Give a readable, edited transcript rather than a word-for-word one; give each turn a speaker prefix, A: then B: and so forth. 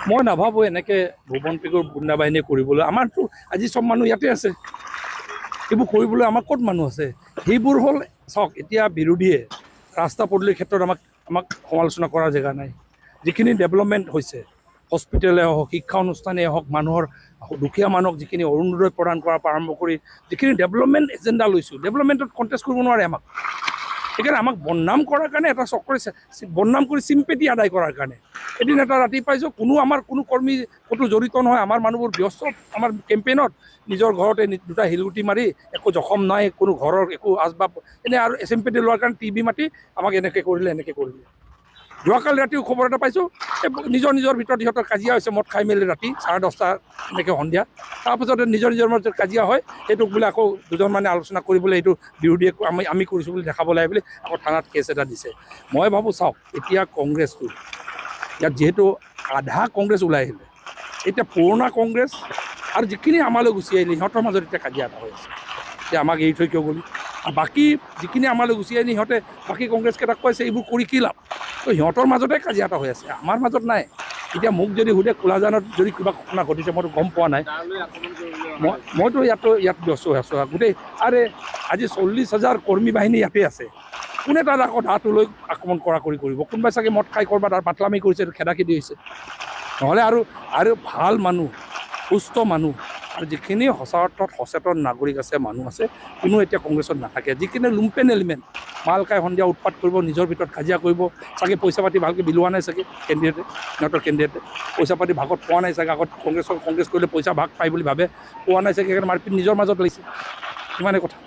A: মই নাভাবোঁ এনেকৈ ভুৱন পেগুৰ গুণ্ডা বাহিনীয়ে কৰিবলৈ। আমাৰতো আজি চব মানুহ ইয়াতে আছে, সেইবোৰ কৰিবলৈ আমাৰ ক'ত মানুহ আছে? সেইবোৰ হ'ল চাওক, এতিয়া বিৰোধীয়ে ৰাস্তা পদূলিৰ ক্ষেত্ৰত আমাক সমালোচনা কৰাৰ জেগা নাই। যিখিনি ডেভেলপমেণ্ট হৈছে, হস্পিটেলে হওক, শিক্ষা অনুষ্ঠানেই হওক, মানুহৰ দুখীয়া মানুহক যিখিনি অৰুণোদয় প্ৰদান কৰাৰ পৰা আৰম্ভ কৰি যিখিনি ডেভেলপমেণ্ট এজেণ্ডা লৈছোঁ, ডেভেলপমেণ্টত কণ্টেষ্ট কৰিব নোৱাৰে আমাক। সেইকাৰণে আমাক বদনাম কৰাৰ কাৰণে এটা চক্ৰে বদনাম কৰি চিম্পেটি আদায় কৰাৰ কাৰণে এদিন এটা ৰাতি পাইছোঁ আমাৰ কোনো কৰ্মী ক'তো জড়িত নহয়, আমাৰ মানুহবোৰ ব্যস্ত আমাৰ কেম্পেইনত, নিজৰ ঘৰতে দুটা শিলগুটি মাৰি একো জখম নাই, কোনো ঘৰৰ একো আচবাব এনে আৰু চিম্পেটি লোৱাৰ কাৰণে টিভি মাতি আমাক এনেকৈ কৰিলে। যোৱাকালি ৰাতিও খবৰ এটা পাইছোঁ, নিজৰ ভিতৰত সিহঁতৰ কাজিয়া হৈছে, মদ খাই মেলি ৰাতি 10:30 এনেকৈ সন্ধিয়া। তাৰপাছতে নিজৰ মাজত কাজিয়া হয়, সেইটোক বোলে আকৌ দুজনমানে আলোচনা কৰিবলৈ এইটো বিৰোধীয়ে আমি কৰিছোঁ বুলি দেখাব লাগে বুলি আকৌ থানাত কেছ এটা দিছে। মই ভাবোঁ চাওক, এতিয়া কংগ্ৰেছটো ইয়াত যিহেতু আধা কংগ্ৰেছ ওলাই আহিলে, এতিয়া পুৰণা কংগ্ৰেছ আৰু যিখিনি আমালৈ গুচি আহিলে সিহঁতৰ মাজত এতিয়া কাজিয়া এটা হৈ আছে। এতিয়া আমাক এৰি থৈ কিয় গ'লি? আৰু বাকী যিখিনি আমালৈ গুচি আহিলে সিহঁতে বাকী কংগ্ৰেছকেইটাক কৈছে এইবোৰ কৰি কি লাভ? তো সিহঁতৰ মাজতে কাজিয়া এটা হৈ আছে, আমাৰ মাজত নাই। এতিয়া মোক যদি সোধে কোলাজানত যদি কিবা ঘটনা ঘটিছে, মইতো গম পোৱা নাই। মইতো ইয়াত ব্যস্ত হৈ আছোঁ গোটেই। আৰে আজি 40,000 কৰ্মী বাহিনী ইয়াতে আছে, কোনে তাত আকৌ ধাটো লৈ আক্ৰমণ কৰিব? কোনোবাই চাগে মদ খাই কৰবাত তাৰ পাতলামি কৰিছে, খেদাখেদি হৈছে। নহ'লে আৰু ভাল মানুহ, সুস্থ মানুহ আৰু যিখিনি সঁচা অৰ্থত সচেতন নাগৰিক আছে, মানুহ আছে, কোনো এতিয়া কংগ্ৰেছত নাথাকে। যিখিনি লুম্পেন এলিমেণ্ট মাল খাই সন্ধিয়া উৎপাত কৰিব, নিজৰ ভিতৰত কাজিয়া কৰিব, চাগে পইচা পাতি ভালকৈ বিলোৱা নাই চাগে সিহঁতৰ কেণ্ডিডেটে পইচা পাতি ভাগত পোৱা নাই চাগে। আগত কংগ্ৰেছ কৰিলে পইচা ভাগ পায় বুলি ভাবে, পোৱা নাই চাগে, সেইকাৰণে মাৰপিট নিজৰ মাজত লাগিছে। ইমানেই কথা।